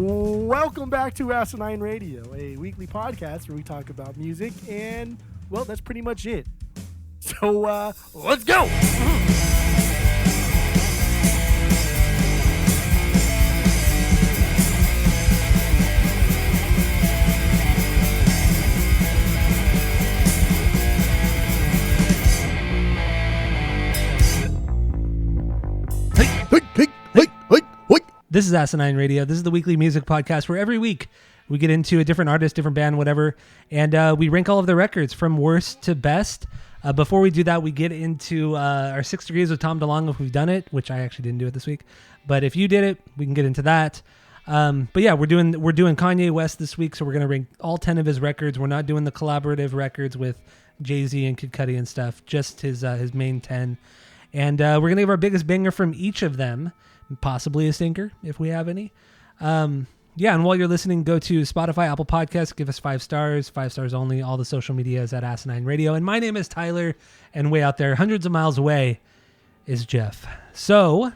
Welcome back to Asinine Radio, a weekly podcast where we talk about music, and, well, that's pretty much it. So, let's go! This is Asinine Radio. This is the weekly music podcast where every week we get into a different artist, different band, whatever, and we rank all of the records from worst to best. Before we do that, we get into our 6 degrees with Tom DeLonge if we've done it, which I actually didn't do it this week. But if you did it, we can get into that. But yeah, we're doing Kanye West this week, so we're going to rank all 10 of his records. We're not doing the collaborative records with Jay-Z and Kid Cudi and stuff, just his main 10. And we're going to give our biggest banger from each of them. Possibly a stinker if we have any. And while you're listening, go to Spotify, Apple Podcasts, give us 5 stars, 5 stars only. All the social media is at Asinine Radio. And my name is Tyler, and way out there, hundreds of miles away, is Jeff. So,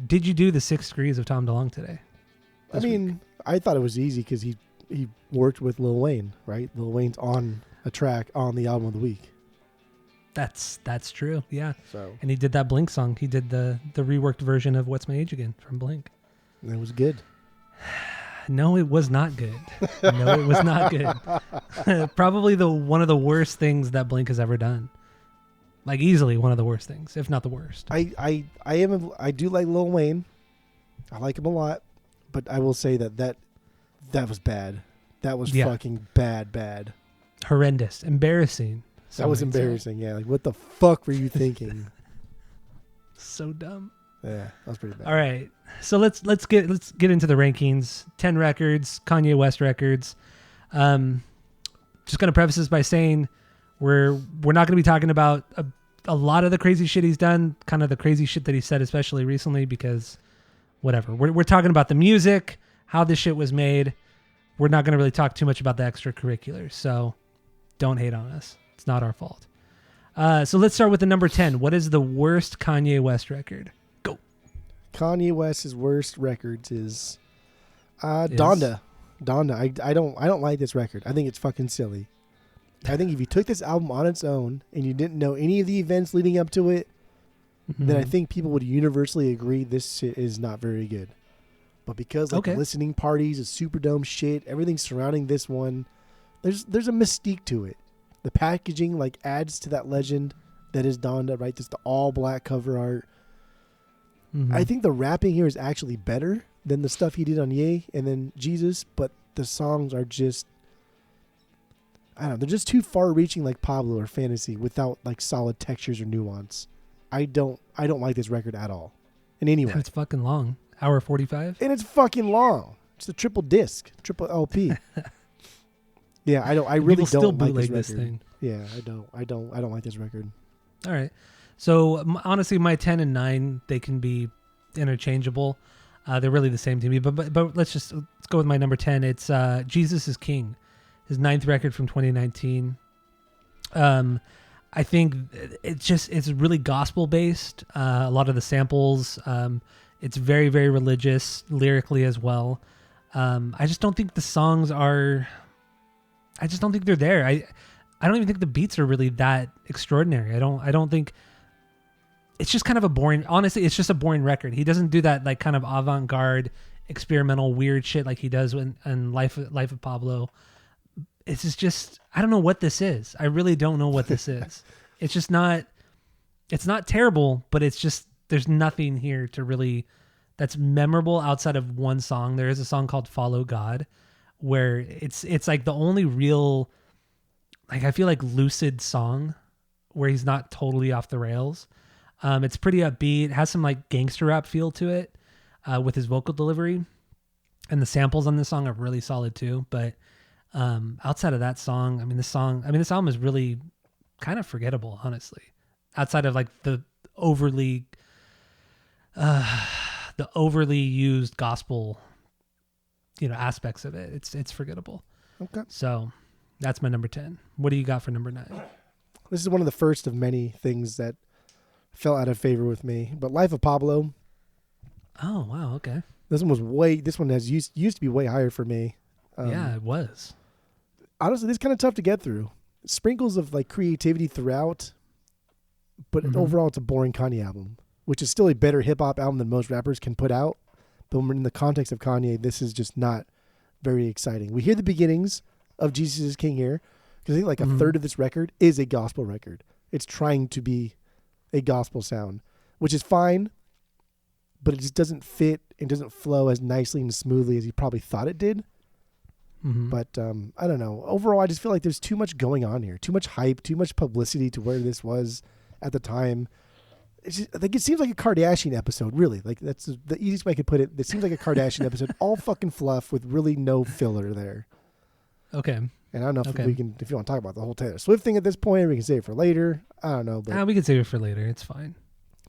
did you do the 6 degrees of Tom DeLonge today? I mean, I thought it was easy because he worked with Lil Wayne, right? Lil Wayne's on a track on the album of the week. That's true, yeah. So, and he did that Blink song. He did the reworked version of What's My Age Again from Blink. And it was good. No, it was not good. No, it was not good. Probably one of the worst things that Blink has ever done. Like easily one of the worst things, if not the worst. I do like Lil Wayne. I like him a lot, but I will say that was bad. That was fucking bad. Horrendous, embarrassing. That was embarrassing, yeah. Like, what the fuck were you thinking? So dumb. Yeah, that was pretty bad. All right, so let's get into the rankings. 10 records, Kanye West records. Just gonna preface this by saying we're not gonna be talking about a lot of the crazy shit he's done, kind of the crazy shit that he said, especially recently, because whatever. We're talking about the music, how this shit was made. We're not gonna really talk too much about the extracurriculars, so don't hate on us. It's not our fault. So let's start with the number 10. What is the worst Kanye West record? Go. Kanye West's worst records is Donda. Donda. I don't like this record. I think it's fucking silly. I think if you took this album on its own and you didn't know any of the events leading up to it, then I think people would universally agree this shit is not very good. But because listening parties, the Superdome shit, everything surrounding this one, there's a mystique to it. The packaging adds to that legend that is Donda, right? Just the all black cover art. I think the rapping here is actually better than the stuff he did on Ye and then Jesus, but the songs are just, I don't know, they're just too far reaching like Pablo or Fantasy without solid textures or nuance. I don't like this record at all. In any way. It's fucking long. Hour 45? And it's fucking long. It's a triple disc, triple LP. Yeah, I really don't like this thing. Yeah, I don't like this record. All right. So honestly, my 10 and 9, they can be interchangeable. They're really the same to me. But let's go with my number 10. It's Jesus is King, his 9th record from 2019. I think it's really gospel based. A lot of the samples. It's very, very religious lyrically as well. I just don't think the songs are. I just don't think they're there. I don't even think the beats are really that extraordinary. I don't think it's just kind of a boring, honestly, it's just a boring record. He doesn't do that kind of avant-garde experimental weird shit like he does in Life of Pablo. It's just I don't know what this is. I really don't know what this is. It's not terrible, but it's just there's nothing here to really that's memorable outside of one song. There is a song called Follow God, where it's like the only real, I feel like lucid song where he's not totally off the rails. It's pretty upbeat, has some gangster rap feel to it with his vocal delivery, and the samples on this song are really solid too. But outside of that song, this album is really kind of forgettable, honestly. Outside of the overly used gospel aspects of it, it's forgettable. Okay. So that's my number 10. What do you got for number 9? This is one of the first of many things that fell out of favor with me, but Life of Pablo. Oh, wow. Okay. This one has used to be way higher for me. Yeah, it was. Honestly, this is kind of tough to get through. Sprinkles of like creativity throughout, but overall it's a boring Kanye album, which is still a better hip hop album than most rappers can put out. But in the context of Kanye, this is just not very exciting. We hear the beginnings of Jesus is King here, because I think like a third of this record is a gospel record. It's trying to be a gospel sound, which is fine, but it just doesn't fit and doesn't flow as nicely and smoothly as he probably thought it did. But I don't know. Overall, I just feel like there's too much going on here. Too much hype, too much publicity to where this was at the time. It's just, like, it seems like a Kardashian episode, really. Like, that's the easiest way I could put it. It seems like a Kardashian episode, all fucking fluff with really no filler there. Okay. And I don't know if if you want to talk about the whole Taylor Swift thing at this point, or we can save it for later. I don't know. But, we can save it for later. It's fine.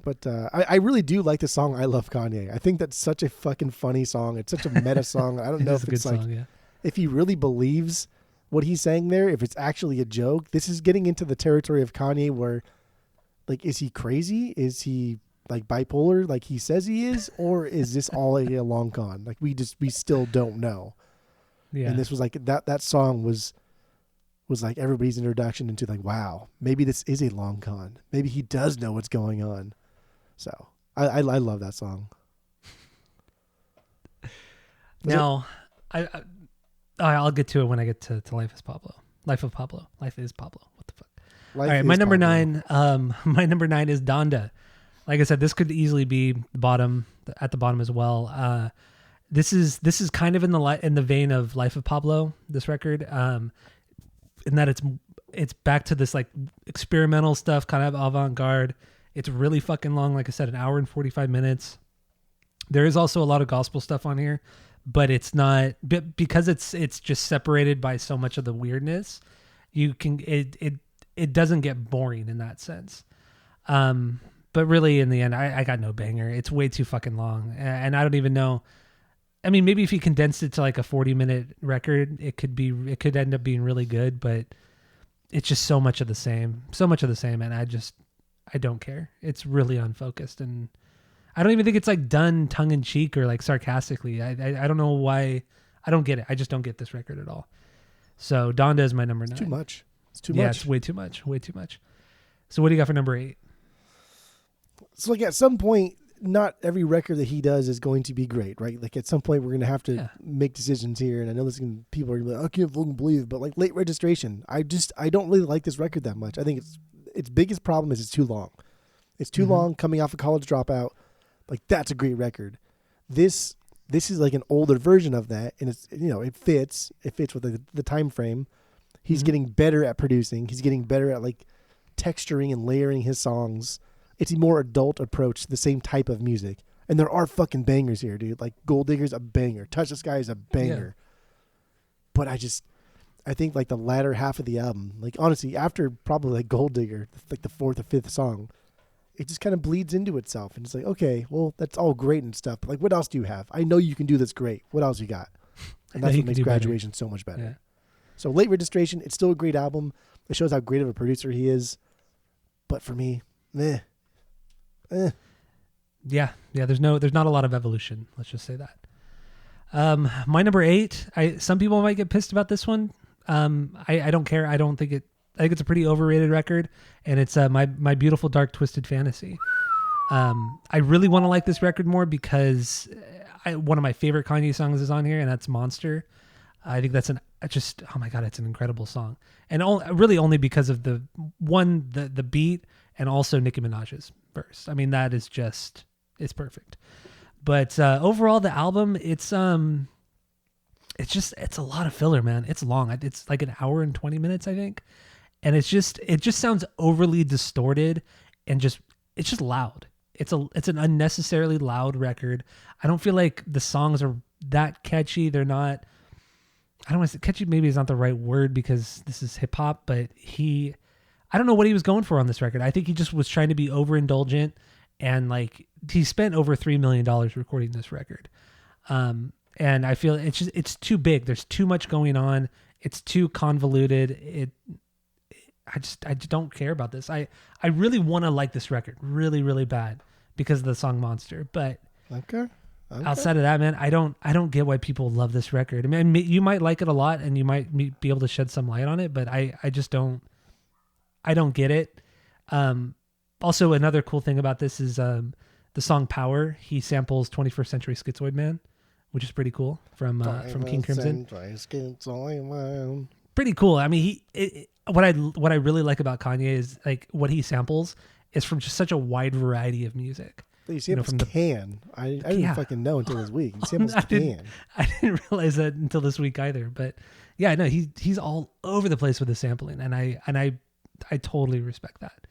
But I really do like the song I Love Kanye. I think that's such a fucking funny song. It's such a meta song. I don't know if it's like... Song, yeah. If he really believes what he's saying there, if it's actually a joke, this is getting into the territory of Kanye where, like, is he crazy? Is he, like, bipolar like he says he is? Or is this all a long con? Like, we still don't know. Yeah. And this was like, that song was like everybody's introduction into like, wow, maybe this is a long con. Maybe he does know what's going on. So I love that song. Now, I'll get to it when I get to Life is Pablo. Life is Pablo. What the fuck? All right, my number 9. My number 9 is Donda. Like I said, this could easily be at the bottom as well. This is kind of in the vein of Life of Pablo. This record, in that it's back to this like experimental stuff, kind of avant-garde. It's really fucking long. Like I said, 1 hour and 45 minutes. There is also a lot of gospel stuff on here. But it's not, because it's just separated by so much of the weirdness. It doesn't get boring in that sense. But really in the end, I got no banger. It's way too fucking long, and I don't even know. I mean, maybe if you condensed it to like a 40-minute record, it could end up being really good. But it's just so much of the same, and I don't care. It's really unfocused and. I don't even think it's like done tongue in cheek or like sarcastically. I don't know why. I don't get it. I just don't get this record at all. So Donda is my number 9. It's too much. Yeah, it's way too much. So what do you got for number 8? So like at some point, not every record that he does is going to be great, right? Like at some point we're going to have to make decisions here. And I know people are going to be like, I can't fucking believe it. But like Late Registration, I don't really like this record that much. I think its biggest problem is it's too long. It's too long coming off a College Dropout. Like that's a great record. This is like an older version of that, and it's it fits with the time frame. He's getting better at producing. He's getting better at like texturing and layering his songs. It's a more adult approach to the same type of music, and there are fucking bangers here, dude. Like Gold Digger's a banger. Touch the Sky is a banger. Yeah. But I think like the latter half of the album, like honestly, after probably like Gold Digger, like the 4th or 5th song. It just kind of bleeds into itself. And it's like, okay, well, that's all great and stuff. But like, what else do you have? I know you can do this great. What else you got? And that's what makes Graduation so much better. Yeah. So Late Registration, it's still a great album. It shows how great of a producer he is. But for me, Yeah. There's not a lot of evolution. Let's just say that. My number 8, some people might get pissed about this one. I don't care. I think it's a pretty overrated record, and it's my Beautiful Dark Twisted Fantasy. I really want to like this record more because one of my favorite Kanye songs is on here, and that's Monster. I think that's oh my God, it's an incredible song. And really only because of the beat and also Nicki Minaj's verse. I mean, that is it's perfect. But overall, the album, it's a lot of filler, man. It's long. It's like 1 hour and 20 minutes, I think. And it just sounds overly distorted and it's just loud. It's an unnecessarily loud record. I don't feel like the songs are that catchy. They're not, I don't want to say catchy, maybe is not the right word because this is hip hop, but I don't know what he was going for on this record. I think he just was trying to be overindulgent, and like he spent over $3 million recording this record. And I feel it's too big. There's too much going on. It's too convoluted. I just don't care about this. I really want to like this record really, really bad because of the song Monster, but okay. Okay. Outside of that, man, I don't get why people love this record. I mean, you might like it a lot, and you might be able to shed some light on it, but I just don't. I don't get it. Also, another cool thing about this is the song "Power." He samples 21st Century Schizoid Man, which is pretty cool from King Crimson. Pretty cool. I mean, what I really like about Kanye is like what he samples is from just such a wide variety of music. He samples Can. I didn't fucking know until this week. He samples Can. I didn't realize that until this week either. But yeah, no, he's all over the place with the sampling, and I totally respect that.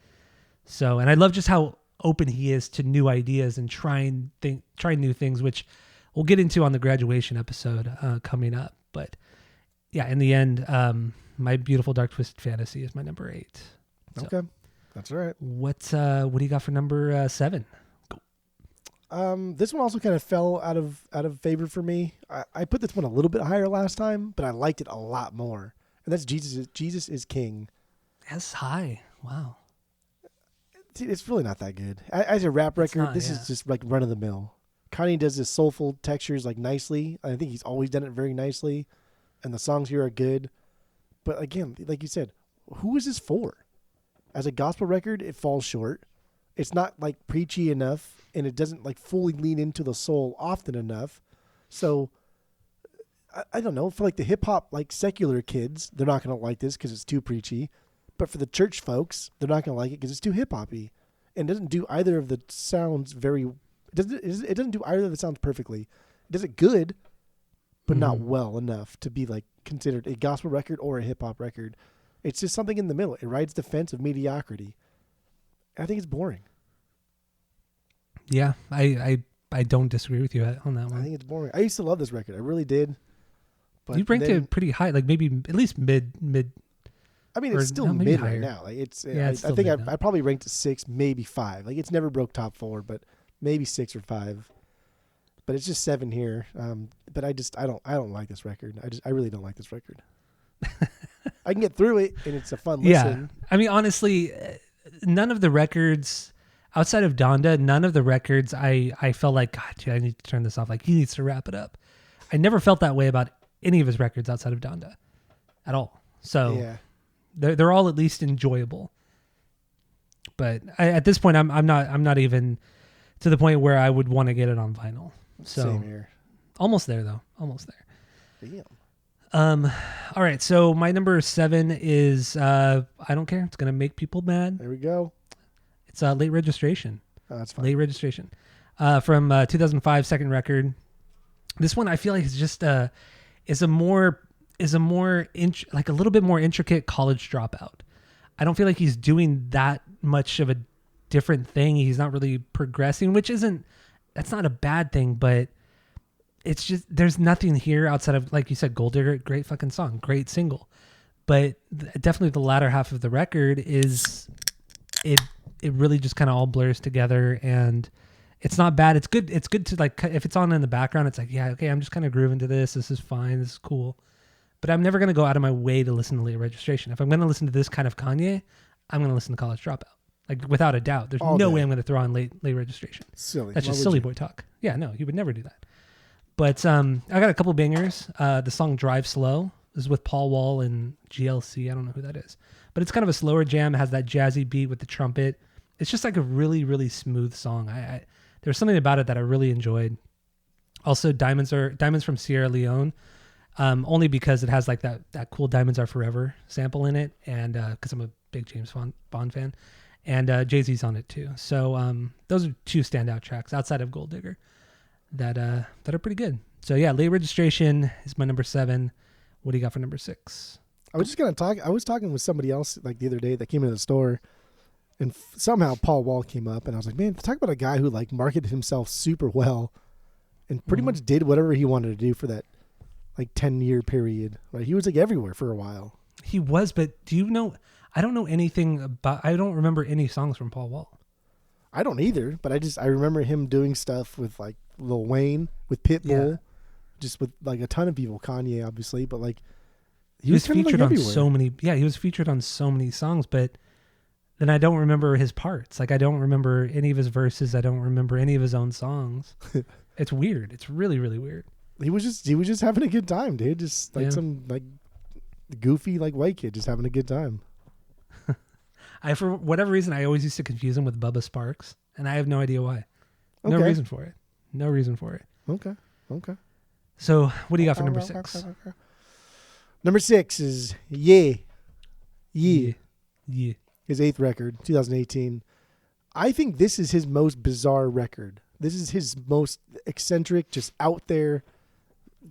So, and I love just how open he is to new ideas and trying new things, which we'll get into on the graduation episode coming up. But yeah, in the end, My Beautiful Dark Twisted Fantasy is my number 8. So, okay, that's all right. What do you got for number 7? This one also kind of fell out of favor for me. I put this one a little bit higher last time, but I liked it a lot more. And that's Jesus is King. That's high. Wow. It's really not that good. As a rap record, this is just like run of the mill. Kanye does his soulful textures like nicely. I think he's always done it very nicely. And the songs here are good. But again, like you said, who is this for? As a gospel record, it falls short. It's not like preachy enough, and it doesn't like fully lean into the soul often enough. So I don't know. For like the hip hop, like secular kids, they're not going to like this because it's too preachy. But for the church folks, they're not going to like it because it's too hip hoppy, and it doesn't do either of the sounds very. It doesn't do either of the sounds perfectly. It does it good, but not well enough to be like considered a gospel record or a hip hop record. It's just something in the middle. It rides the fence of mediocrity. I think it's boring. Yeah, I don't disagree with you on that one. I think it's boring. I used to love this record. I really did. But you ranked it pretty high, like maybe at least mid. I mean, it's still mid right now. Like I think I probably ranked it 6, maybe 5. Like it's never broke top 4, but maybe 6 or 5. But it's just 7 here. But I don't like this record. I really don't like this record. I can get through it, and it's a fun listen. Yeah, I mean, honestly, none of the records outside of Donda, none of the records I felt like, God, dude, I need to turn this off. Like he needs to wrap it up. I never felt that way about any of his records outside of Donda, at all. So yeah. They're all at least enjoyable. But at this point, I'm not even to the point where I would want to get it on vinyl. So same here. Almost there though. Almost there. Damn. All right. So my number 7 is I don't care. It's gonna make people mad. There we go. It's Late Registration. Oh, that's fine. Late Registration. From 2005, second record. This one I feel like is just is a little bit more intricate College Dropout. I don't feel like he's doing that much of a different thing. He's not really progressing, that's not a bad thing, but it's just, there's nothing here outside of, like you said, Gold Digger, great fucking song, great single. But definitely the latter half of the record is, it really just kind of all blurs together, and it's not bad. It's good. It's good to like, if it's on in the background, it's like, yeah, okay, I'm just kind of grooving to this. This is fine. This is cool. But I'm never going to go out of my way to listen to Late Registration. If I'm going to listen to this kind of Kanye, I'm going to listen to College Dropout. Like, without a doubt. There's no way I'm going to throw on late Registration. Silly. That's just silly boy talk. Yeah, no, you would never do that. But I got a couple bangers. The song Drive Slow is with Paul Wall and GLC. I don't know who that is. But it's kind of a slower jam. It has that jazzy beat with the trumpet. It's just like a really, really smooth song. There's something about it that I really enjoyed. Also, Diamonds from Sierra Leone. Only because it has like that cool Diamonds Are Forever sample in it, and because I'm a big James Bond fan, and Jay-Z's on it too. So those are 2 standout tracks outside of Gold Digger that are pretty good. So yeah, Late Registration is my number 7. What do you got for number 6? I was just gonna talk. I was talking with somebody else like the other day that came into the store, and somehow Paul Wall came up, and I was like, man, talk about a guy who like marketed himself super well, and pretty much did whatever he wanted to do for that like 10-year period. Like he was like everywhere for a while. He was, but do you know? I don't know anything about. I don't remember any songs from Paul Wall. I don't either, but I remember him doing stuff with like Lil Wayne, with Pitbull, just with like a ton of people. Kanye, obviously, but like he was featured on so many. Yeah, he was featured on so many songs, but then I don't remember his parts. Like I don't remember any of his verses. I don't remember any of his own songs. It's weird. It's really, really weird. He was just having a good time, dude. Just like Yeah. some like goofy like white kid just having a good time. For whatever reason, I always used to confuse him with Bubba Sparks, and I have no idea why. No Okay. reason for it. No reason for it. Okay. So, what do you got for number 6? Number 6 is Yeah. Yeah. His 8th record, 2018. I think this is his most bizarre record. This is his most eccentric, just out there,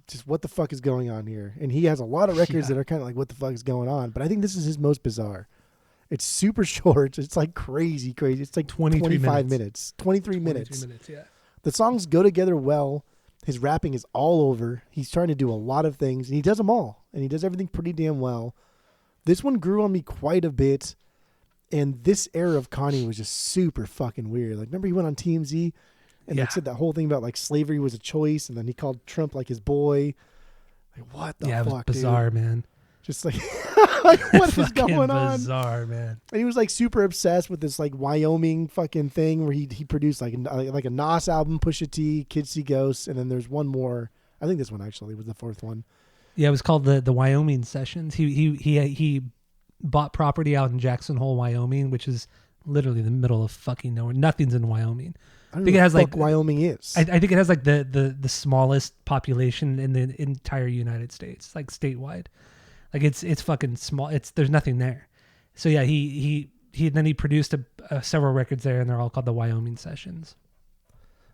just what the fuck is going on here? And he has a lot of records that are kind of like, what the fuck is going on? But I think this is his most bizarre. It's super short. It's like crazy. It's like 25 minutes. 23 minutes. 23 minutes, yeah. The songs go together well. His rapping is all over. He's trying to do a lot of things, and he does them all. And he does everything pretty damn well. This one grew on me quite a bit. And this era of Kanye was just super fucking weird. Like, remember he went on TMZ and like said that whole thing about like slavery was a choice, and then he called Trump like his boy. Like, what the fuck, it was bizarre, dude? Man. Just like, like what is going on? Bizarre, man. And he was like super obsessed with this like Wyoming fucking thing where he produced like a Nas album, Pusha T, Kids See Ghosts, and then there's one more. I think this one actually was the 4th one. Yeah, it was called the Wyoming Sessions. He bought property out in Jackson Hole, Wyoming, which is literally the middle of fucking nowhere. Nothing's in Wyoming. I don't think it has like Wyoming is. I think it has like the smallest population in the entire United States, like statewide. Like it's fucking small. There's nothing there. So yeah, he produced several records there, and they're all called the Wyoming Sessions.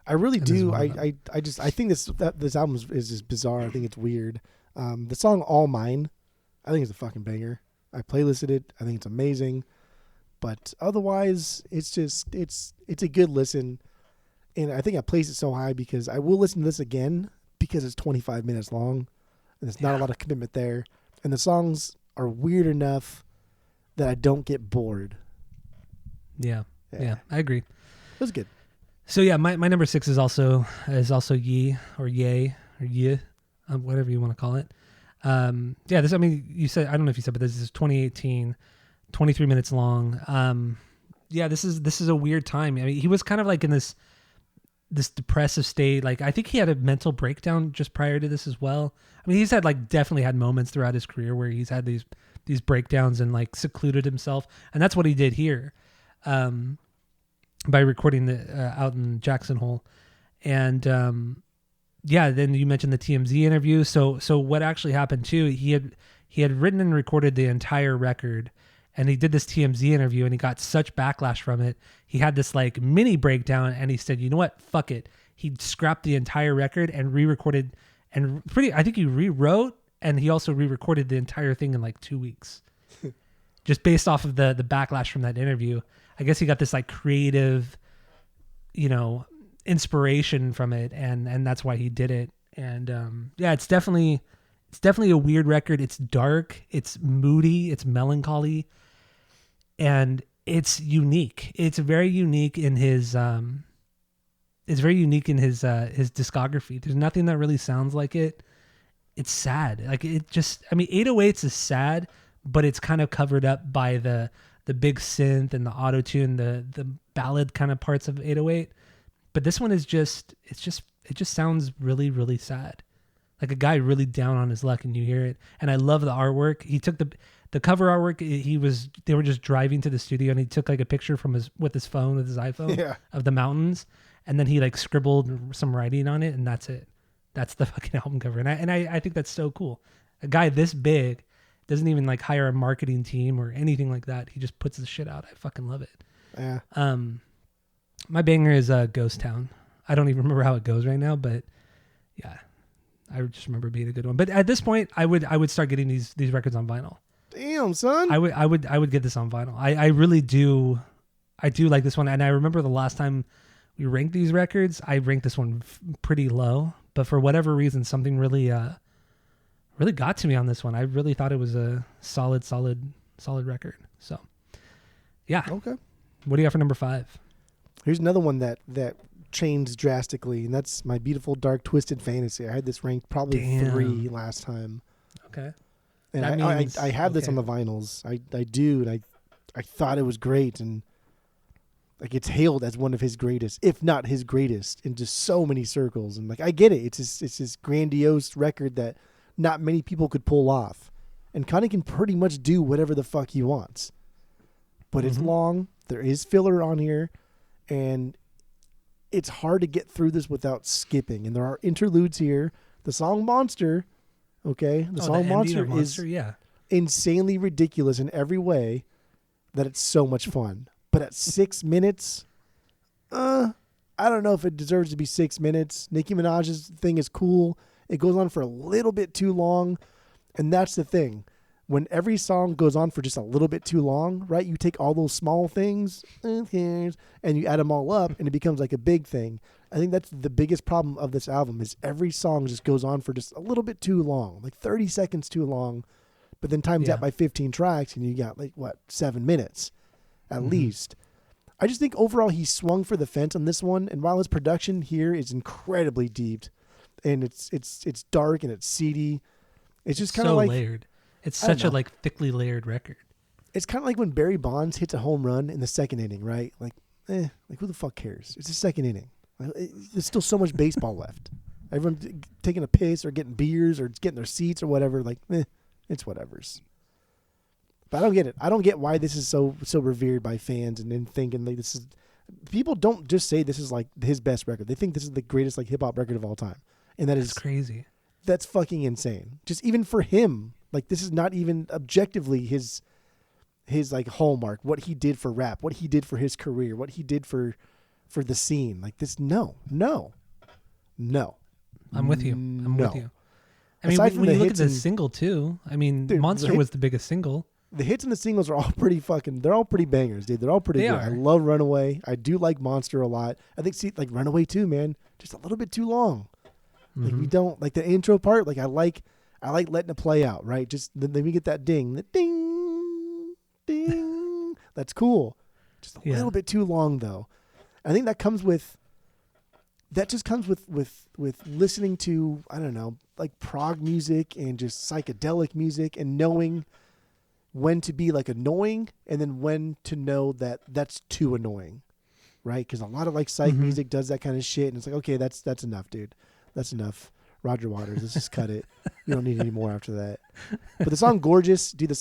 I really do. I think this album is just bizarre. I think it's weird. The song All Mine, I think it's a fucking banger. I playlisted it. I think it's amazing. But otherwise, it's a good listen. And I think I placed it so high because I will listen to this again because it's 25 minutes long and there's not a lot of commitment there. And the songs are weird enough that I don't get bored. Yeah, I agree. It was good. So yeah, my number 6 is also Yay or Yay or Yeh, whatever you want to call it. This. I mean, you said, I don't know if you said, but this is 2018, 23 minutes long. This is a weird time. I mean, he was kind of like in this depressive state. Like, I think he had a mental breakdown just prior to this as well. I mean, he's had definitely had moments throughout his career where he's had these breakdowns and like secluded himself. And that's what he did here, by recording out in Jackson Hole. And, then you mentioned the TMZ interview. So what actually happened too, he had written and recorded the entire record, and he did this TMZ interview, and he got such backlash from it. He had this like mini breakdown, and he said, you know what? Fuck it. He scrapped the entire record and re-recorded, and I think he rewrote, and he also re-recorded the entire thing in like 2 weeks. Just based off of the backlash from that interview. I guess he got this like creative, inspiration from it, and that's why he did it. And it's definitely a weird record. It's dark, it's moody, it's melancholy, and it's unique. It's very unique in his discography. There's nothing that really sounds like it. It's sad. Like, it just, I mean, 808s is sad, but it's kind of covered up by the big synth and the auto-tune, the ballad kind of parts of 808. But this one is it just sounds really, really sad. Like a guy really down on his luck, and you hear it. And I love the artwork. He took the cover artwork. They were just driving to the studio, and he took like a picture with his iPhone of the mountains. And then he like scribbled some writing on it, and that's it. That's the fucking album cover. And I think that's so cool. A guy this big doesn't even like hire a marketing team or anything like that. He just puts the shit out. I fucking love it. Yeah. My banger is Ghost Town. I don't even remember how it goes right now, but yeah, I just remember it being a good one. But at this point, I would start getting these records on vinyl. Damn, son. I would get this on vinyl. I really do. I do like this one, and I remember the last time we ranked these records, I ranked this one pretty low. But for whatever reason, something really got to me on this one. I really thought it was a solid record. So, yeah. Okay. What do you got for number 5? Here's another one that changed drastically, and that's My Beautiful Dark Twisted Fantasy. I had this ranked probably 3 last time. Okay. And I have this on the vinyls. I do, and I thought it was great, and like it's hailed as one of his greatest, if not his greatest, in just so many circles. And like I get it, it's this grandiose record that not many people could pull off, and Kanye can pretty much do whatever the fuck he wants. But it's long. There is filler on here, and it's hard to get through this without skipping. And there are interludes here. The song "Monster," okay, the song "Monster" is insanely ridiculous in every way. That it's so much fun. But at 6 minutes, I don't know if it deserves to be 6 minutes. Nicki Minaj's thing is cool. It goes on for a little bit too long. And that's the thing. When every song goes on for just a little bit too long, right? You take all those small things and you add them all up and it becomes like a big thing. I think that's the biggest problem of this album is every song just goes on for just a little bit too long, like 30 seconds too long. But then times that by 15 tracks and you got 7 minutes. At least. I just think overall he swung for the fence on this one, and while his production here is incredibly deep, and it's dark and it's seedy, it's just kind of like layered. It's such a thickly layered record. It's kind of like when Barry Bonds hits a home run in the second inning, right? Who the fuck cares? It's the second inning. There's still so much baseball left. Everyone's taking a piss or getting beers or getting their seats or whatever. It's whatever's. But I don't get it. I don't get why this is so revered by fans and then thinking this is. People don't just say this is his best record. They think this is the greatest hip hop record of all time, and that's crazy. That's fucking insane. Just even for him, this is not even objectively his hallmark. What he did for rap, what he did for his career, what he did for the scene. No. I'm with you. With you. I mean, when you look at the single too, I mean, dude, Monster was the biggest single. The hits and the singles are all pretty they're all pretty bangers, dude. They're all pretty good. I love Runaway. I do like Monster a lot. I think, Runaway too, man. Just a little bit too long. We don't, the intro part, I like letting it play out, right? Just, then we get that ding, the ding, ding. That's cool. Just a little bit too long, though. I think that comes with listening to, I don't know, prog music and just psychedelic music and knowing when to be annoying and then when to know that that's too annoying, right? Because a lot of psych music does that kind of shit, and it's okay, that's enough, dude. That's enough. Roger Waters, let's just cut it. You don't need any more after that. But the song "Gorgeous," dude, is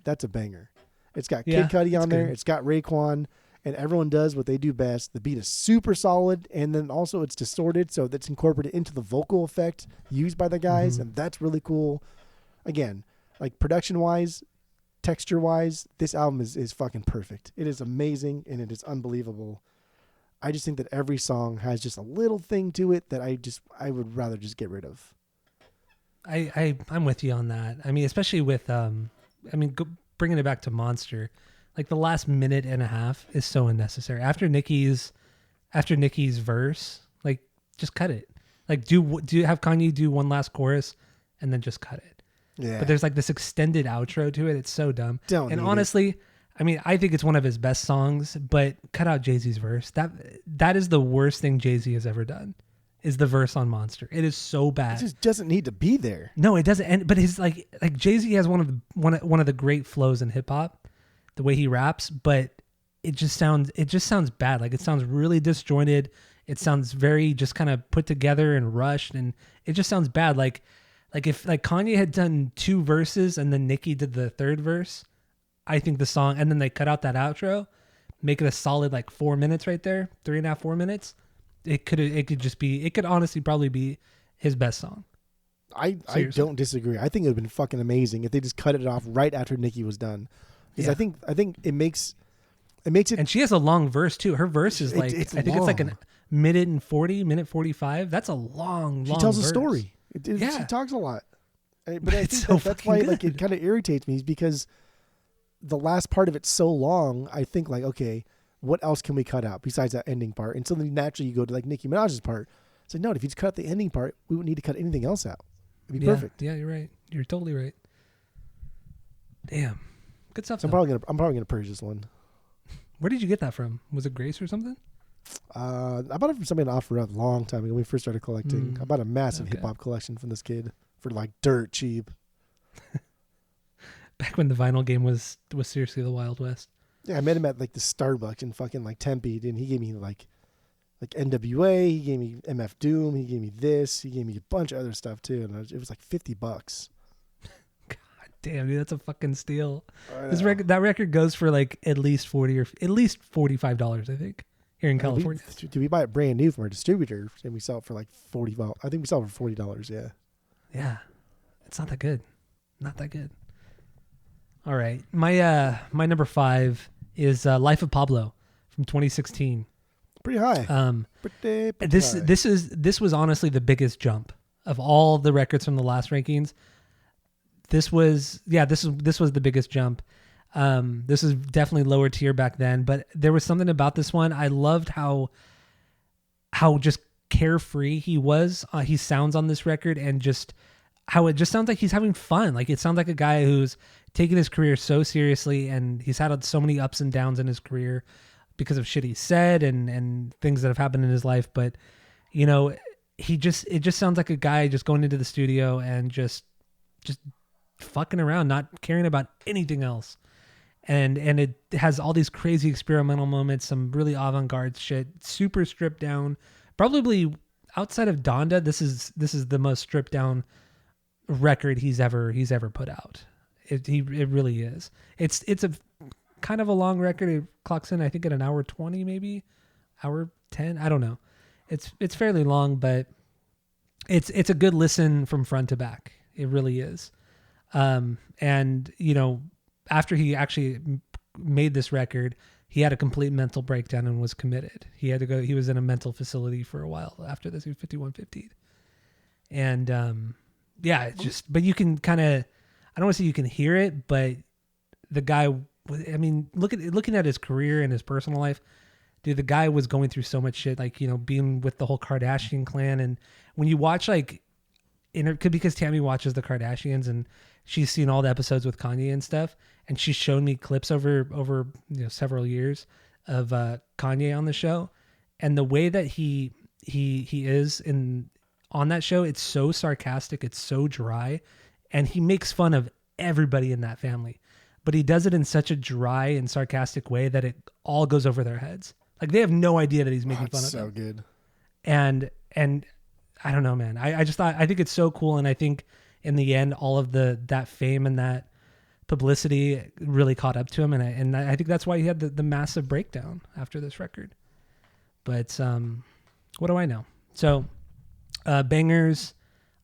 that's a banger. It's got Kid Cudi on there. It's got Raekwon, and everyone does what they do best. The beat is super solid, and then also it's distorted, so that's incorporated into the vocal effect used by the guys, and that's really cool. Again, production-wise, texture-wise, this album is fucking perfect. It is amazing, and it is unbelievable. I just think that every song has just a little thing to it that I would rather just get rid of. I'm with you on that. I mean, especially with bringing it back to Monster, the last minute and a half is so unnecessary. After Nicki's verse, just cut it. Do have Kanye do one last chorus and then just cut it. Yeah. But there's this extended outro to it. It's so dumb. Honestly, I think it's one of his best songs, but cut out Jay-Z's verse. That is the worst thing Jay-Z has ever done. Is the verse on Monster. It is so bad. It just doesn't need to be there. No, it doesn't. But his Jay-Z has one of the great flows in hip hop, the way he raps, but it just sounds bad. It sounds really disjointed. It sounds very just kind of put together and rushed, and it just sounds bad. If Kanye had done 2 verses and then Nicki did the 3rd verse, I think the song, and then they cut out that outro, make it a solid 4 minutes right there, 3.5, 4 minutes. It could honestly probably be his best song. I don't disagree. I think it would have been fucking amazing if they just cut it off right after Nicki was done. Because I think it makes it. And she has a long verse too. Her verse is I think it's a minute and 40, minute 45. That's a long. She tells verse. a story. She talks a lot. But I think that's why it kind of irritates me, is because the last part of it's so long. I think okay, what else can we cut out besides that ending part? And so then naturally you go to Nicki Minaj's part. It's no, if you just cut out the ending part, we wouldn't need to cut anything else out. It'd be perfect. Yeah, you're right. You're totally right. Damn, good stuff. So I'm probably gonna purge this one. Where did you get that from? Was it Grace or something? I bought it from somebody on offer a long time ago when we first started collecting. I bought a massive hip hop collection from this kid for dirt cheap. Back when the vinyl game was seriously the Wild West. Yeah, I met him at like the Starbucks in fucking like Tempe, and he gave me like NWA. He gave me MF Doom. He gave me this. He gave me a bunch of other stuff too, and it was like $50. God damn, dude, that's a fucking steal. That record goes for like at least $40 or at least $45, I think, here in California. We buy it brand new from our distributor, and we sell it for like $40. I think we sell it for $40. Yeah. Yeah, it's not that good. Not that good. All right, my number 5 is Life of Pablo from 2016. Pretty high. Pretty high. This was honestly the biggest jump of all the records from the last rankings. This was the biggest jump. This is definitely lower tier back then, but there was something about this one. I loved how just carefree he was. He sounds on this record, and just how it just sounds like he's having fun. Like, it sounds like a guy who's taking his career so seriously, and he's had so many ups and downs in his career because of shit he said and things that have happened in his life. But, you know, it just sounds like a guy just going into the studio and just fucking around, not caring about anything else. And it has all these crazy experimental moments, some really avant-garde shit, super stripped down. Probably outside of Donda, this is the most stripped down record he's ever put out. It really is. It's a kind of a long record. It clocks in, I think, at an hour 20, maybe hour 10. I don't know. It's fairly long, but it's a good listen from front to back. It really is. And you know, after he actually made this record, he had a complete mental breakdown and was committed. He had to go. He was in a mental facility for a while after this. He was 5150, and yeah, it's just. But you can kind of. I don't want to say you can hear it, but the guy. I mean, looking at his career and his personal life, dude, the guy was going through so much shit. Like, you know, being with the whole Kardashian clan, and when you watch like, because Tammy watches the Kardashians and she's seen all the episodes with Kanye and stuff, and she's shown me clips over several years of Kanye on the show, and the way that he is on that show, it's so sarcastic, it's so dry, and he makes fun of everybody in that family, but he does it in such a dry and sarcastic way that it all goes over their heads. Like, they have no idea that he's making fun of them. So good. And I don't know, man. I think it's so cool, and I think in the end, all of that fame and that publicity really caught up to him, and I think that's why he had the massive breakdown after this record. But what do I know? So, bangers.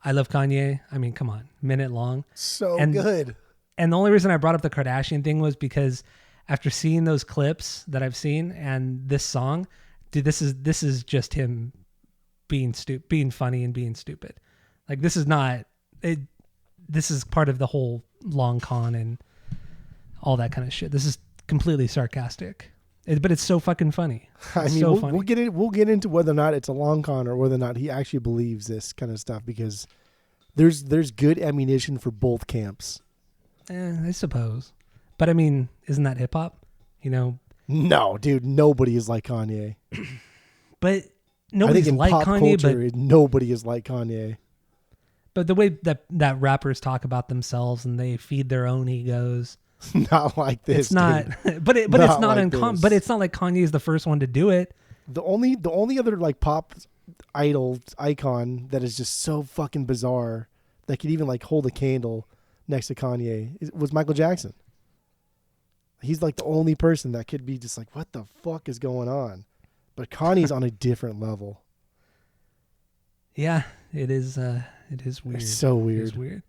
I love Kanye. I mean, come on, minute long. So good. And the only reason I brought up the Kardashian thing was because after seeing those clips that I've seen and this song, dude, this is just him being funny and being stupid. Like, this is not it. This is part of the whole long con and all that kind of shit. This is completely sarcastic, but it's so fucking funny. I mean, so we'll get into whether or not it's a long con or whether or not he actually believes this kind of stuff, because there's good ammunition for both camps. I suppose, but I mean, isn't that hip hop? You know? No, dude, nobody is like Kanye. But nobody's like Kanye. Culture, nobody is like Kanye. But the way that rappers talk about themselves and they feed their own egos, not like this. It's not, but it's not like uncommon. But it's not like Kanye is the first one to do it. The only other like pop icon that is just so fucking bizarre that could even like hold a candle next to Kanye was Michael Jackson. He's like the only person that could be just like, what the fuck is going on? But Kanye's on a different level. Yeah, it is. It is weird. It's so weird. It's weird.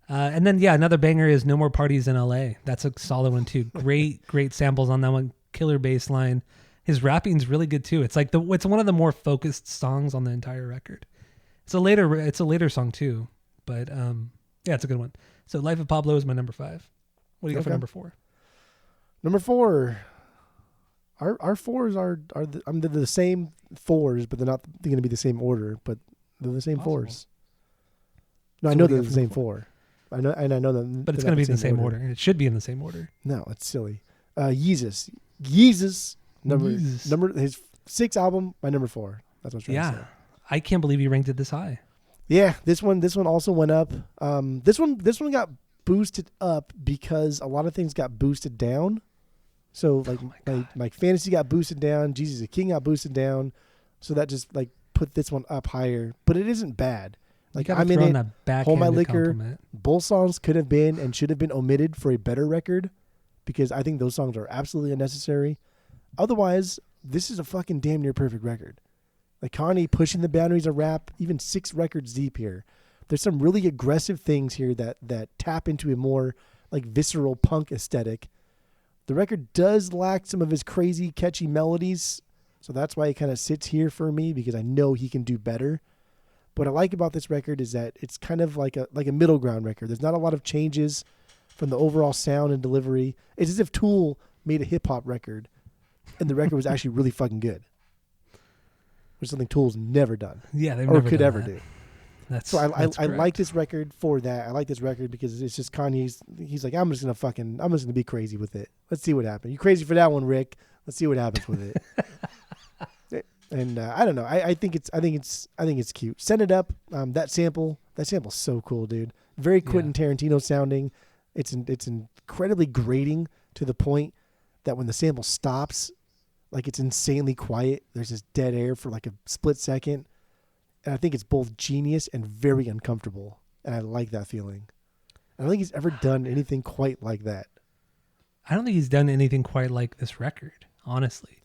And then, yeah, another banger is No More Parties in LA. That's a solid one too. Great samples on that one. Killer bass line. His rapping's really good too. It's like it's one of the more focused songs on the entire record. It's a later song too, but yeah, it's a good one. So Life of Pablo is my number 5. What do you got for number 4? Number 4. Our fours are the same fours, but they're not going to be the same order, but they're the same fours. No, so I know they're the same 4. I know them, but it's going to be in the same order. It should be in the same order. No, it's silly. Yeezus number his 6th album, my number 4. That's what I'm trying to say. I can't believe you ranked it this high. Yeah, this one also went up. This one got boosted up because a lot of things got boosted down. So like my fantasy got boosted down, Jesus is King got boosted down, so that just like put this one up higher. But it isn't bad. Like I'm in it. Hold My Liquor. Compliment. Both songs could have been and should have been omitted for a better record, because I think those songs are absolutely unnecessary. Otherwise, this is a fucking damn near perfect record. Like Kanye pushing the boundaries of rap, even 6 records deep here. There's some really aggressive things here that tap into a more like visceral punk aesthetic. The record does lack some of his crazy, catchy melodies, so that's why it kind of sits here for me, because I know he can do better. What I like about this record is that it's kind of like a middle ground record. There's not a lot of changes from the overall sound and delivery. It's as if Tool made a hip hop record, and the record was actually really fucking good, which is something Tool's never done. Yeah, they've or never could done ever that. do. So I like this record for that. I like this record because it's just Kanye's. He's like, I'm just gonna be crazy with it. Let's see what happens. You crazy for that one, Rick? Let's see what happens with it. And I don't know. I think it's cute. Send It Up. That sample's so cool, dude. Very Quentin Tarantino sounding. It's incredibly grating to the point that when the sample stops, like it's insanely quiet. There's this dead air for like a split second. And I think it's both genius and very uncomfortable. And I like that feeling. I don't think he's ever done anything quite like that. I don't think he's done anything quite like this record, honestly.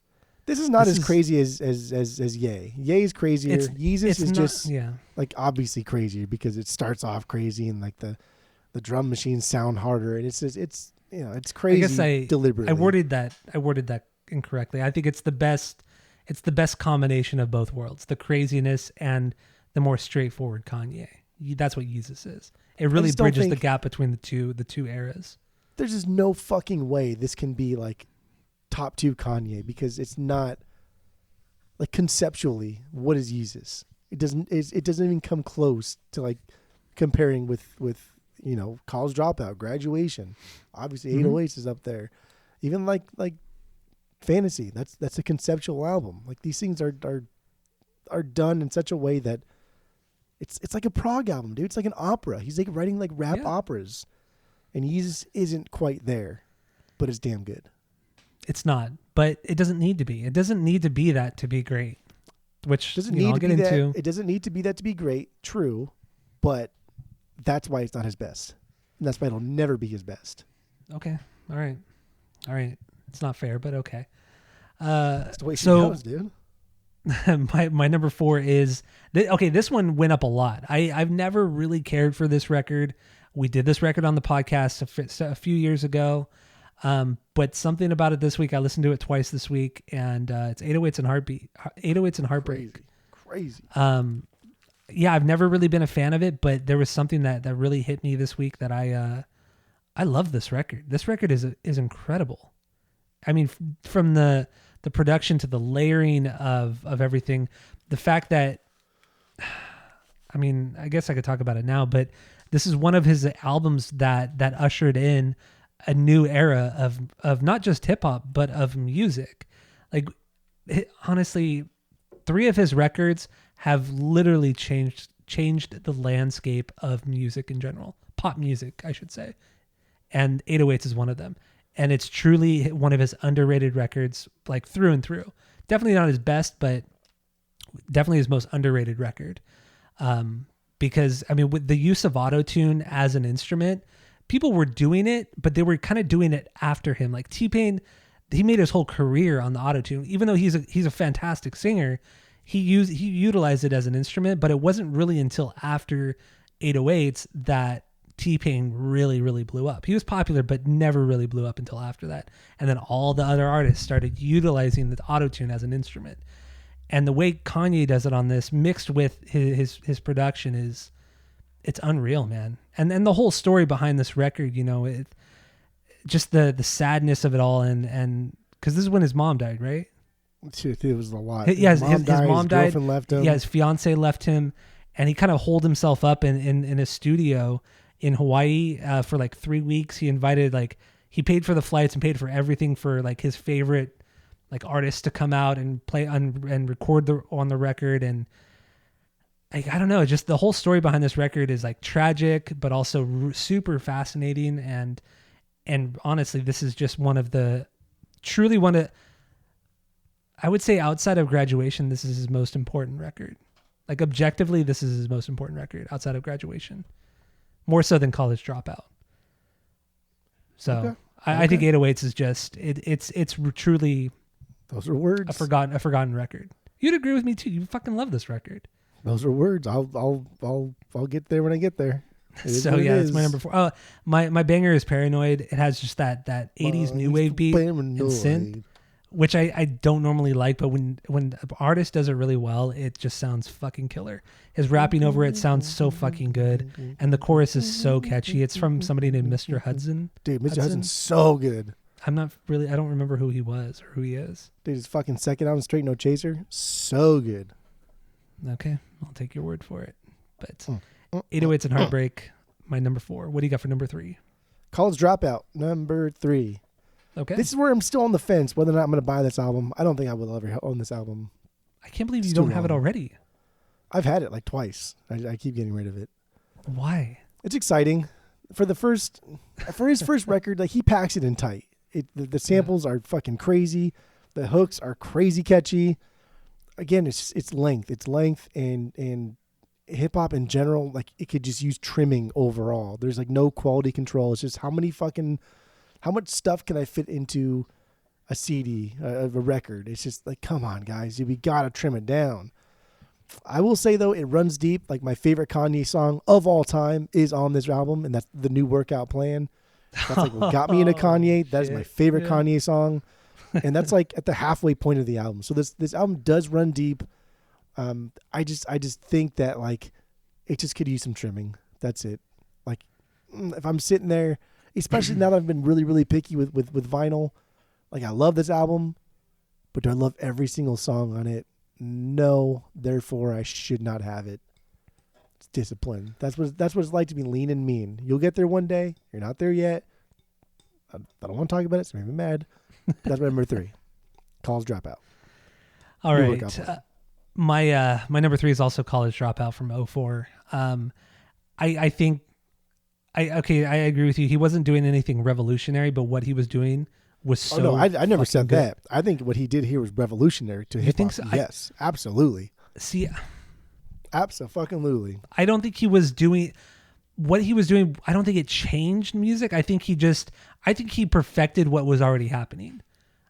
This is not as crazy as Ye. Ye is crazier. Yeezus is just like obviously crazier because it starts off crazy and like the drum machines sound harder, and it's crazy. I guess deliberately. I worded that incorrectly. I think it's the best combination of both worlds, the craziness and the more straightforward Kanye. That's what Yeezus is. It really bridges the gap between the two eras. There's just no fucking way this can be like top 2 Kanye, because it's not like conceptually. What is Yeezus? It doesn't even come close to like comparing with College Dropout, Graduation. Obviously 808s is up there. Even like Fantasy, that's a conceptual album. Like these things are done in such a way that it's like a prog album, dude. It's like an opera. He's like writing like rap operas, and Yeezus isn't quite there, but it's damn good. It's not, but it doesn't need to be. It doesn't need to be that to be great. Which I'll get into. It doesn't need to be that to be great. True, but that's why it's not his best, and that's why it'll never be his best. Okay. All right. It's not fair, but okay. That's the way she goes, dude. my number 4 is this one went up a lot. I've never really cared for this record. We did this record on the podcast a few years ago. But something about it this week, I listened to it twice this week, and it's 808s and Heartbreak. Crazy. I've never really been a fan of it, but there was something that really hit me this week that I love this record. This record is incredible. I mean, from the production to the layering of everything, the fact that, I mean, I guess I could talk about it now, but this is one of his albums that ushered in a new era of not just hip hop, but of music. Like, honestly, 3 of his records have literally changed the landscape of music in general, pop music, I should say. And 808s is one of them. And it's truly one of his underrated records, like through and through. Definitely not his best, but definitely his most underrated record. Because, I mean, with the use of autotune as an instrument, people were doing it, but they were kind of doing it after him. Like T-Pain, he made his whole career on the autotune. Even though he's a fantastic singer, he utilized it as an instrument, but it wasn't really until after 808s that T-Pain really, really blew up. He was popular, but never really blew up until after that. And then all the other artists started utilizing the autotune as an instrument. And the way Kanye does it on this, mixed with his production, it's unreal, man. And then the whole story behind this record, just the sadness of it all, and because this is when his mom died, right? It was a lot. Yeah, his mom died. Girlfriend left him. Yeah, his fiance left him, and he kind of holed himself up in a studio in Hawaii for like 3 weeks. He invited, he paid for the flights and paid for everything for like his favorite like artists to come out and play and record on the record. And I don't know, just the whole story behind this record is like tragic, but also super fascinating. And honestly, this is just one of the truly want to. I would say outside of Graduation, this is his most important record. Like objectively, this is his most important record outside of Graduation, more so than College Dropout. So Okay. I think 808s is just it's truly. Those are words. A forgotten record. You'd agree with me too. You fucking love this record. Those are words. I'll get there when I get there. So yeah, that's my number 4. Oh, my banger is Paranoid. It has just that 80s new wave beat and synth, which I don't normally like, but when an artist does it really well, it just sounds fucking killer. His rapping over it sounds so fucking good, and the chorus is so catchy. It's from somebody named Mr. Hudson. Dude, Mr. Hudson's so good. I don't remember who he was or who he is. Dude, his fucking second album, Straight No Chaser, so good. Okay, I'll take your word for it. But 808s and Heartbreak, my number 4. What do you got for number 3? College Dropout, number 3. Okay. This is where I'm still on the fence whether or not I'm going to buy this album. I don't think I will ever own this album. I can't believe you don't have it already. I've had it like twice. I keep getting rid of it. Why? It's exciting. For his first record, like he packs it in tight. The samples are fucking crazy. The hooks are crazy catchy. Again, it's length. It's length and hip hop in general, like it could just use trimming overall. There's like no quality control. It's just how much stuff can I fit into a CD, a record? It's just like, come on, guys, we gotta trim it down. I will say though, it runs deep. Like my favorite Kanye song of all time is on this album, and that's The New Workout Plan. That's like what got me into Kanye. That is my favorite Kanye song. And that's like at the halfway point of the album. So this album does run deep. I just think that like it just could use some trimming. That's it. Like if I'm sitting there, especially now that I've been really, really picky with vinyl, like I love this album, but do I love every single song on it? No, therefore I should not have it. It's discipline. That's what it's like to be lean and mean. You'll get there one day. You're not there yet. I don't want to talk about it, so I'm mad. But that's my number 3. College Dropout. All right. My number 3 is also College Dropout from 2004. I think I agree with you. He wasn't doing anything revolutionary, but what he was doing was so. Oh no, I never said good. That. I think what he did here was revolutionary to hip hop. So? Yes, absolutely. See, absolutely. I don't think he was doing what he was doing. I don't think it changed music. I think he perfected what was already happening.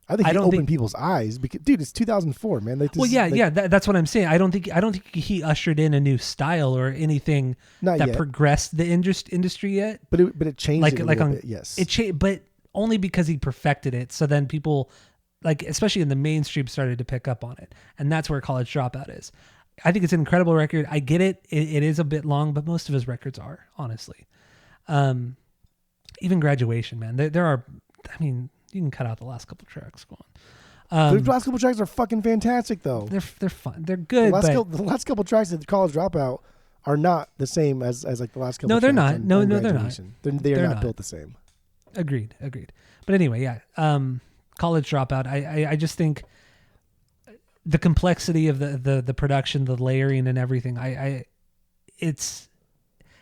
I think he opened people's eyes because, dude, it's 2004, man. Like, that's what I'm saying. I don't think he ushered in a new style or anything progressed the industry yet. But it changed it a little bit. Yes, it changed, but only because he perfected it. So then people, like especially in the mainstream, started to pick up on it, and that's where College Dropout is. I think it's an incredible record. I get it. It is a bit long, but most of his records are, honestly. Even Graduation, man. There are. I mean, you can cut out the last couple tracks. Go on. The last couple tracks are fucking fantastic, though. They're fun. They're good. The last couple tracks of College Dropout are not the same as like the last couple. No, they're tracks not. No, they're not. They're not built the same. Agreed. But anyway, yeah. College Dropout. I just think the complexity of the production, the layering, and everything. It's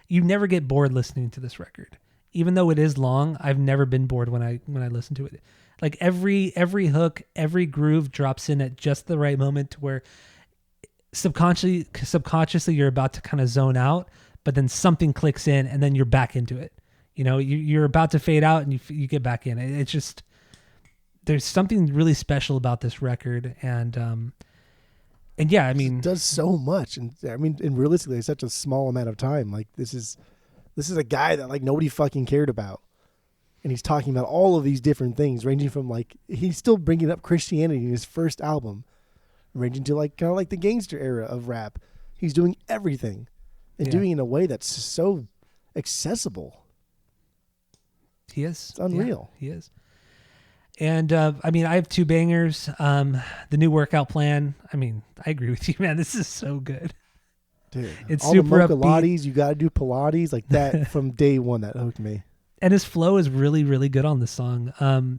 you never get bored listening to this record. Even though it is long, I've never been bored when I listen to it. Like every hook, every groove drops in at just the right moment to where subconsciously you're about to kind of zone out, but then something clicks in and then you're back into it. You know, you're about to fade out and you get back in. It's just there's something really special about this record, and yeah, I mean, it does so much, and I mean, and realistically, it's such a small amount of time. Like this is a guy that like nobody fucking cared about. And he's talking about all of these different things, ranging from like, he's still bringing up Christianity in his first album, ranging to like kind of like the gangster era of rap. He's doing everything and doing it in a way that's so accessible. He is. It's unreal. Yeah, he is. And I mean, I have 2 bangers. The New Workout Plan. I mean, I agree with you, man. This is so good. Dude, it's all super the upbeat. Pilates, you got to do Pilates like that from day one. That hooked me. And his flow is really, really good on this song.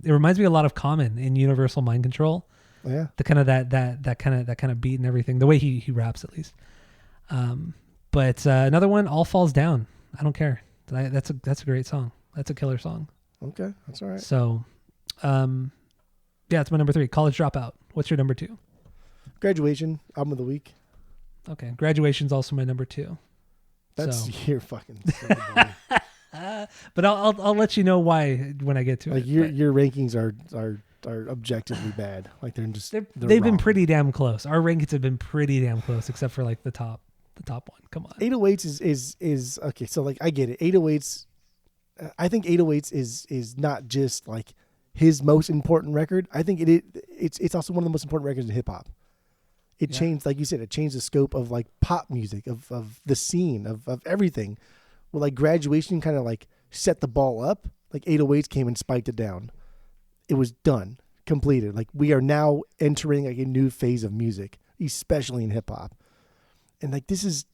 It reminds me a lot of Common in Universal Mind Control. Oh, yeah. The kind of that kind of beat and everything. The way he raps, at least. But another one, All Falls Down. I don't care. That's a great song. That's a killer song. Okay, that's all right. So, Yeah, it's my number 3. College Dropout. What's your number 2? Graduation, album of the week. Okay, Graduation's also my number 2. That's So. your fucking silly boy. But I'll let you know why when I get to Like it. your rankings are objectively bad. Like they've been pretty damn close. Our rankings have been pretty damn close, except for like the top one. Come on. 808s is okay. So like I get it. 808s. I think 808s is not just like his most important record. I think it's also one of the most important records in hip hop. It changed, like you said, it changed the scope of like pop music, of the scene, of everything. Well, like Graduation kind of like set the ball up. Like 808s came and spiked it down. It was done, completed. Like we are now entering like a new phase of music, especially in hip hop. And like this is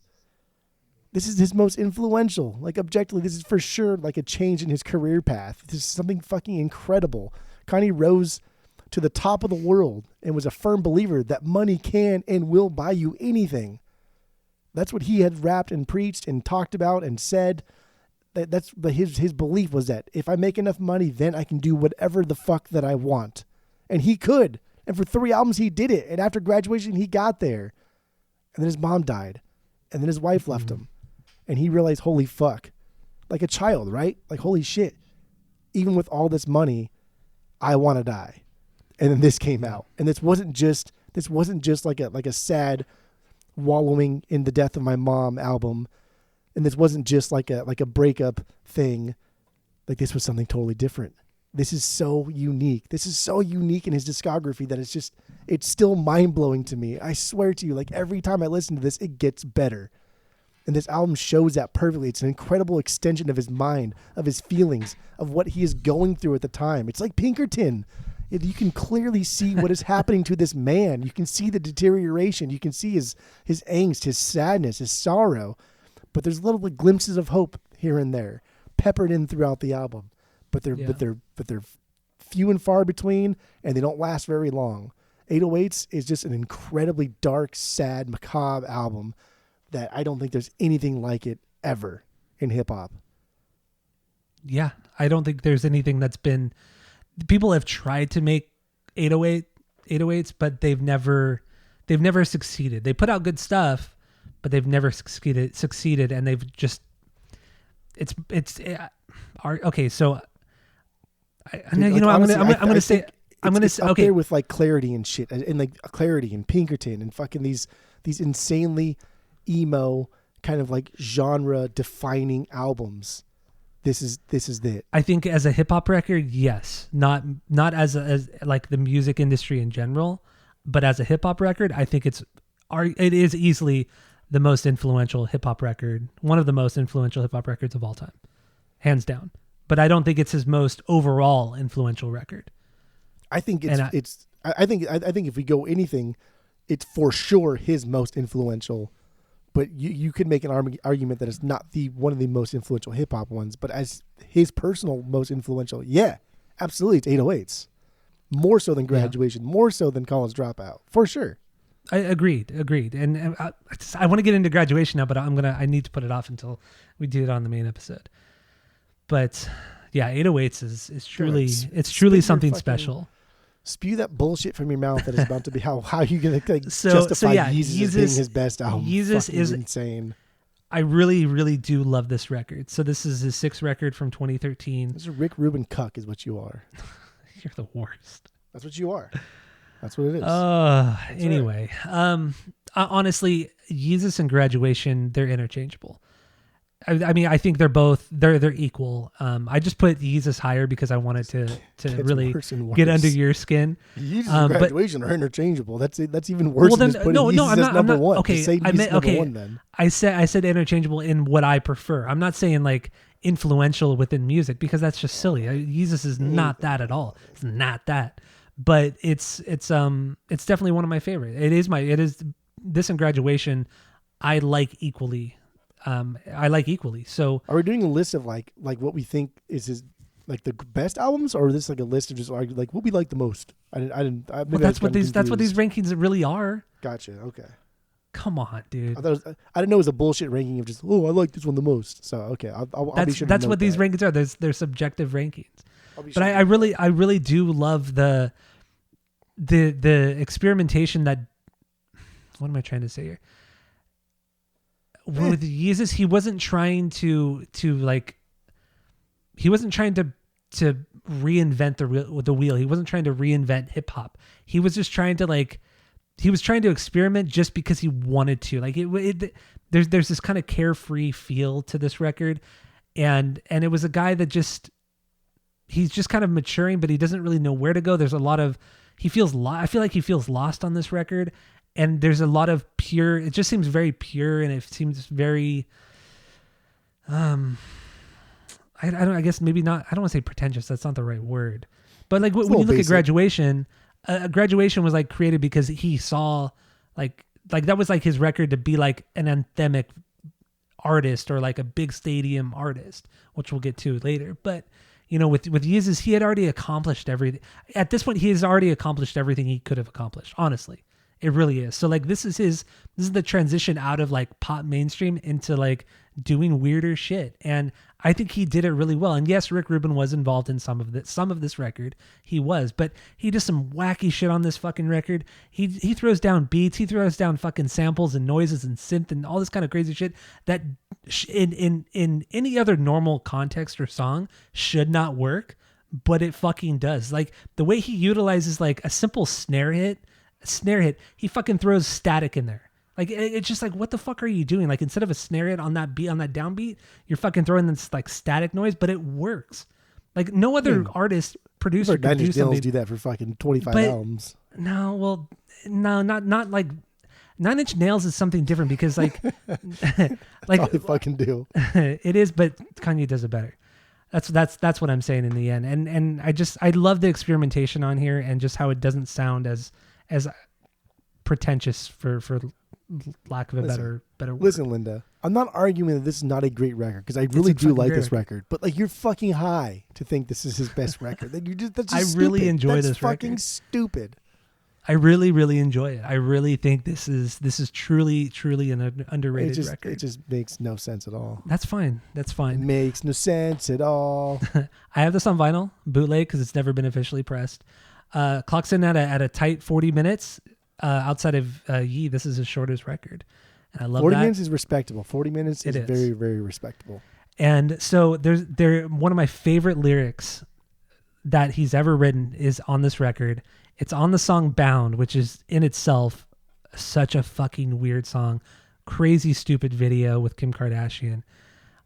his most influential. Like objectively, this is for sure like a change in his career path. This is something fucking incredible. Kanye rose to the top of the world and was a firm believer that money can and will buy you anything. That's what he had rapped and preached and talked about and said. That's his belief was that if I make enough money, then I can do whatever the fuck that I want. And he could. And for 3 albums, he did it. And after Graduation, he got there. And then his mom died. And then his wife left him. And he realized, holy fuck. Like a child, right? Like, holy shit. Even with all this money, I want to die. And then this came out. And this wasn't just like a sad wallowing in the death of my mom album. And this wasn't just like a breakup thing. Like this was something totally different. This is so unique. This is so unique in his discography that it's still mind-blowing to me. I swear to you, like every time I listen to this, it gets better. And this album shows that perfectly. It's an incredible extension of his mind, of his feelings, of what he is going through at the time. It's like Pinkerton. You can clearly see what is happening to this man. You can see the deterioration. You can see his angst, his sadness, his sorrow. But there's little glimpses of hope here and there, peppered in throughout the album. But they're few and far between, and they don't last very long. 808s is just an incredibly dark, sad, macabre album that I don't think there's anything like it ever in hip hop. Yeah, I don't think there's anything that's been. People have tried to make 808s, but they've never succeeded. They put out good stuff, but they've never succeeded, and they've just okay. So I'm gonna say up there with like Clarity and shit, and like Clarity and Pinkerton and fucking these insanely emo kind of like genre defining albums. This is it. I think as a hip hop record, yes, not as like the music industry in general, but as a hip hop record, I think it is easily the most influential hip hop record, one of the most influential hip hop records of all time, hands down. But I don't think it's his most overall influential record. I think I think if we go anything, it's for sure his most influential. But you could make an argument that it's not one of the most influential hip hop ones, but as his personal most influential, yeah, absolutely, it's 808s, more so than Graduation, more so than College Dropout, for sure. I agreed, and I want to get into Graduation now, but I need to put it off until we do it on the main episode. But yeah, 808s is truly something special. Spew that bullshit from your mouth that is about to be how you gonna justify Yeezus as being his best album. Yeezus is insane. I really, really do love this record. So this is his 6th record from 2013. This is Rick Rubin cuck is what you are. You're the worst. That's what you are. That's what it is. Anyway, right. Honestly, Yeezus and Graduation, they're interchangeable. I mean, I think they're equal. I just put Yeezus higher because I wanted to really get under your skin. Yeezus and Graduation are interchangeable. That's even worse than putting Yeezus as number one. Okay, I said interchangeable in what I prefer. I'm not saying like influential within music because that's just silly. Yeezus is not that at all. It's not that. But it's definitely one of my favorite. It is this and Graduation I like equally. So are we doing a list of like what we think is his like the best albums, or is this like a list of just like what we like the most? That's what these rankings really are. Gotcha. Okay. Come on, dude. I didn't know it was a bullshit ranking of just I like this one the most. So okay, I'll be sure. That's what these rankings are. They're subjective rankings. But I really do love the the experimentation that, what am I trying to say here? With Yeezus, he wasn't trying to reinvent the wheel. He wasn't trying to reinvent hip hop. He was just trying to experiment just because he wanted to. Like there's this kind of carefree feel to this record, and it was a guy that he's just kind of maturing, but he doesn't really know where to go. There's a lot of I feel like he feels lost on this record. And there's a lot of pure, it just seems very pure, and it seems very, I guess maybe not, I don't want to say pretentious. That's not the right word. But like when you look at Graduation, Graduation was like created because he saw like that was like his record to be like an anthemic artist or like a big stadium artist, which we'll get to later. But you know, with Yeezus, he had already accomplished everything. At this point, he has already accomplished everything he could have accomplished, honestly. It really is. So like this is the transition out of like pop mainstream into like doing weirder shit. And I think he did it really well. And yes, Rick Rubin was involved in some of this record. He was, but he does some wacky shit on this fucking record. He throws down beats, he throws down fucking samples and noises and synth and all this kind of crazy shit that in any other normal context or song should not work, but it fucking does. Like the way he utilizes like a simple snare hit, he fucking throws static in there. Like it's just like, what the fuck are you doing? Like instead of a snare hit on that beat, on that downbeat, you're fucking throwing this like static noise, but it works. Like no other artist, producer could do something. Do that for fucking 25 albums. No, well, no, not like 9 Inch Nails is something different because like, like all they fucking do. It is, but Kanye does it better. That's what I'm saying in the end. And I love the experimentation on here and just how it doesn't sound as pretentious for lack of a better word. Listen, Linda, I'm not arguing that this is not a great record because I really do like this record. But like you're fucking high to think this is his best record. That that's just really stupid. Enjoy that's this fucking record. Stupid. I really, really enjoy it. I really think this is truly an underrated record. It just makes no sense at all. That's fine. It makes no sense at all. I have this on vinyl, bootleg, because it's never been officially pressed. Clocks in at a tight 40 minutes. Outside of Yee, this is his shortest record, and I love 40 that. 40 minutes is respectable. 40 minutes is very, very respectable. And so there one of my favorite lyrics that he's ever written is on this record. It's on the song Bound, which is in itself such a fucking weird song. Crazy stupid video with Kim Kardashian.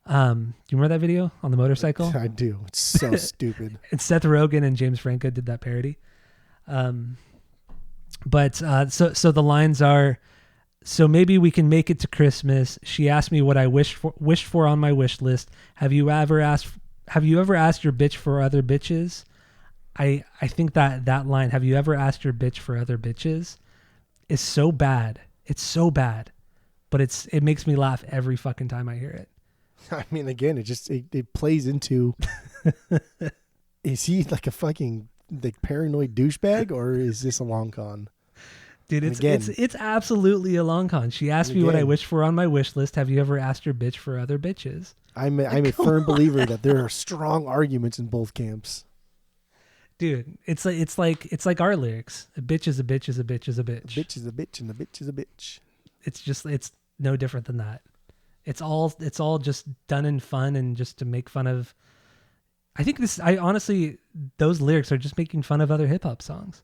Do you remember that video on the motorcycle? I do. It's so stupid. And Seth Rogen and James Franco did that parody. But so the lines are, so maybe we can make it to Christmas. She asked me what I wished for on my wish list. Have you ever asked your bitch for other bitches? I think that line, have you ever asked your bitch for other bitches, is so bad. It's so bad, but it makes me laugh every fucking time I hear it. I mean, again, it plays into, is he like a fucking like paranoid douchebag or is this a long con? Dude, it's absolutely a long con. She asked me what I wish for on my wish list. Have you ever asked your bitch for other bitches? I'm a firm believer that there are strong arguments in both camps. Dude, it's like our lyrics. A bitch is a bitch is a bitch is a bitch. A bitch is a bitch and a bitch is a bitch. It's no different than that. It's all just done in fun and just to make fun of. I honestly, those lyrics are just making fun of other hip hop songs.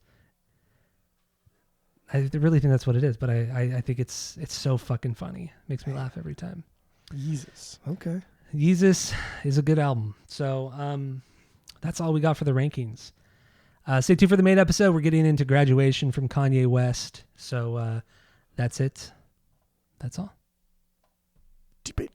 I really think that's what it is, but I think it's so fucking funny. Makes me laugh every time. Yeezus. Okay. Yeezus is a good album. So that's all we got for the rankings. Stay tuned for the main episode. We're getting into Graduation from Kanye West. So that's it. That's all. Debate.